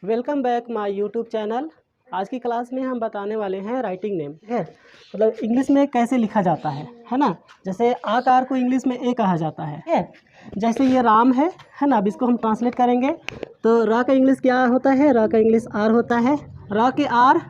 Welcome back my YouTube channel. आज की class में हम बताने वाले हैं राइटिंग नेम। ठीक है, मतलब इंग्लिश में कैसे लिखा जाता है ना। जैसे आकार को इंग्लिश में ए कहा जाता है। ठीक है, जैसे ये राम है ना। अब इसको हम ट्रांसलेट करेंगे तो रा का इंग्लिश क्या होता है? रा का इंग्लिश आर होता है। रा के आर,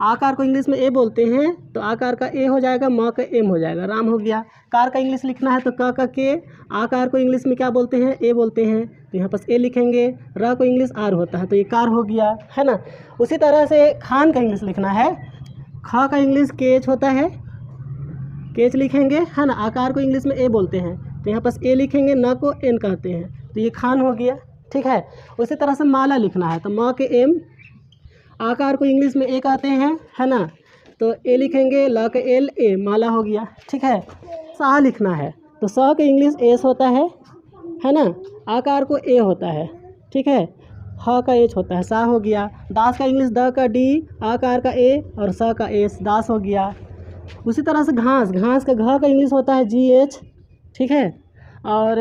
आकार को इंग्लिश में ए बोलते हैं तो आकार का ए हो जाएगा, म का एम हो जाएगा, राम हो गया। कार का इंग्लिश लिखना है तो क का के, आकार को इंग्लिश में क्या बोलते हैं? ए बोलते हैं, तो यहाँ पर ए लिखेंगे। र को इंग्लिश आर होता है तो ये कार हो गया, है ना। उसी तरह से खान का इंग्लिश लिखना है। ख का इंग्लिश केच होता है, केच लिखेंगे, है ना। आकार को इंग्लिश में ए बोलते हैं तो यहाँ पर ए लिखेंगे, न को एन कहते हैं तो ये खान हो गया। ठीक है, उसी तरह से माला लिखना है तो म के एम, आकार को इंग्लिश में ए कहते हैं, है ना, तो ए लिखेंगे, ल का एल, ए, माला हो गया। ठीक है, शाह लिखना है तो स का इंग्लिश एस होता है ना, आकार को ए होता है। ठीक है, ह का एच होता है, सा हो गया। दास का इंग्लिश द का डी, आकार का ए और स का एस, दास हो गया। उसी तरह से घास, घास का घ का इंग्लिश होता है जी एच। ठीक है, और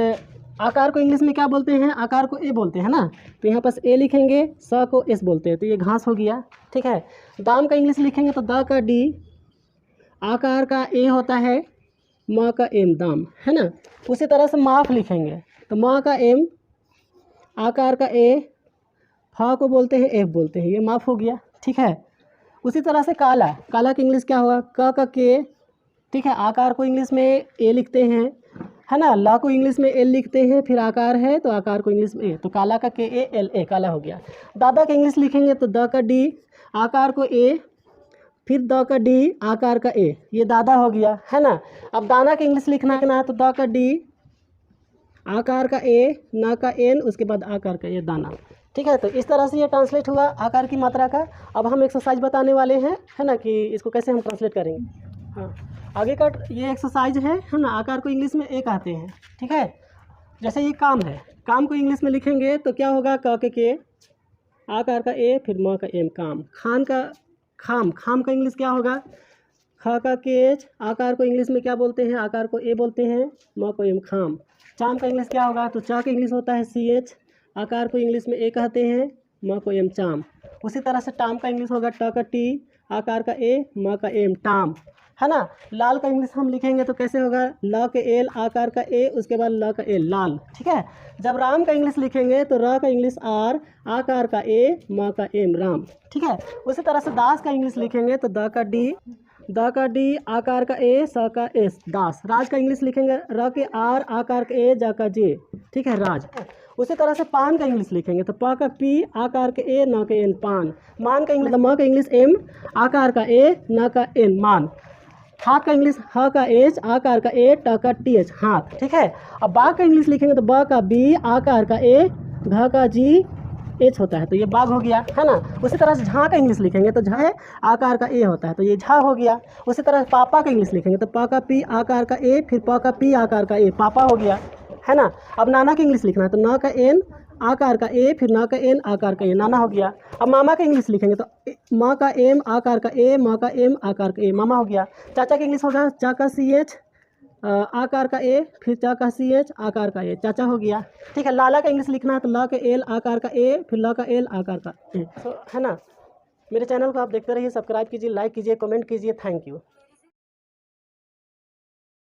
आकार को इंग्लिश में क्या बोलते हैं? आकार को ए बोलते हैं ना, तो यहाँ पर ए लिखेंगे, स को एस बोलते हैं तो ये घास हो गया। ठीक है, दाम का इंग्लिश लिखेंगे तो द का डी, आकार का ए होता है, म का एम, दाम, है ना। उसी तरह से माफ लिखेंगे तो म का एम, आकार का ए, फ को बोलते हैं, एफ बोलते हैं, ये माफ हो गया। ठीक है, उसी तरह से काला, काला का इंग्लिश क्या होगा? क का के। ठीक है, आकार को इंग्लिश में ए लिखते हैं, है ना। ला को इंग्लिश में एल लिखते हैं, फिर आकार है तो आकार को इंग्लिश में ए, तो काला का के, ए एल, ए, काला हो गया। दादा का इंग्लिश लिखेंगे तो द का डी, आकार को ए, फिर द का डी, आकार का ए, ये दादा हो गया, है ना। अब दाना का इंग्लिश लिखना है तो द का डी, आकार का ए, ना का एन, उसके बाद आकार का ए, दाना। ठीक है, तो इस तरह से ये ट्रांसलेट हुआ आकार की मात्रा का। अब हम एक्सरसाइज बताने वाले हैं, है ना, कि इसको कैसे हम ट्रांसलेट करेंगे। हाँ, आगे का ये एक्सरसाइज है ना। आकार को इंग्लिश में ए कहते हैं। ठीक है, जैसे ये काम है, काम को इंग्लिश में लिखेंगे तो क्या होगा? क के, आकार का ए, फिर म का एम, काम। खान का खाम, खाम का इंग्लिश क्या होगा? ख का केच, आकार को इंग्लिश में क्या बोलते हैं? आकार को ए बोलते हैं, म को एम, खाम। चाम का इंग्लिश क्या होगा? तो चा का इंग्लिश होता है सी एच, आकार को इंग्लिश में ए कहते हैं, म को एम, चाम। उसी तरह से टाम का इंग्लिश होगा ट का टी, आकार का ए, म का एम, टाम, है ना। लाल का इंग्लिश हम लिखेंगे तो कैसे होगा? ल के एल, आकार का ए, उसके बाद ल का एल, लाल। ठीक है, जब राम का इंग्लिश लिखेंगे तो र का इंग्लिश आर, आकार का ए, म का एम, राम। ठीक है, उसी तरह से दास का इंग्लिश लिखेंगे तो द का डी, आकार का ए, स का एस, दास। राज का इंग्लिश लिखेंगे र के आर, आकार का ए, ज का जे। ठीक है, राज। उसी तरह से पान का इंग्लिश लिखेंगे तो प का पी, आकार के ए, न के एन, पान। मान का इंग्लिश, म का इंग्लिश एम, आकार का ए, न का एन, मान। हाथ का इंग्लिश ह का एच, आकार का ए, ट का टी एच, हाथ। ठीक है, अब बाघ का इंग्लिश लिखेंगे तो ब का बी, आकार का ए, घ का जी, एच होता है तो ये बाघ हो गया, है ना। उसी तरह से झा का इंग्लिश लिखेंगे तो झा है, आकार का ए होता है तो ये झा हो गया। उसी तरह पापा का इंग्लिश लिखेंगे तो प का पी, आकार का ए, फिर प का पी, आकार का ए, पापा हो गया, है ना। अब नाना का इंग्लिश लिखना है तो न का एन, आकार का ए, फिर न का एन, आकार का ए, नाना हो गया। अब मामा का इंग्लिश लिखेंगे तो म का एम, आकार का ए, म का एम, आकार का ए, मामा हो गया। चाचा का इंग्लिश होगा चा का सी एच, आकार का ए, फिर चा का सी एच, आकार का ए, चाचा हो गया। ठीक है, लाला का इंग्लिश लिखना है तो ल का एल, आकार का ए, फिर ल का एल, आकार का ए, है ना। मेरे चैनल को आप देखते रहिए, सब्सक्राइब कीजिए, लाइक कीजिए, कमेंट कीजिए। Thank you.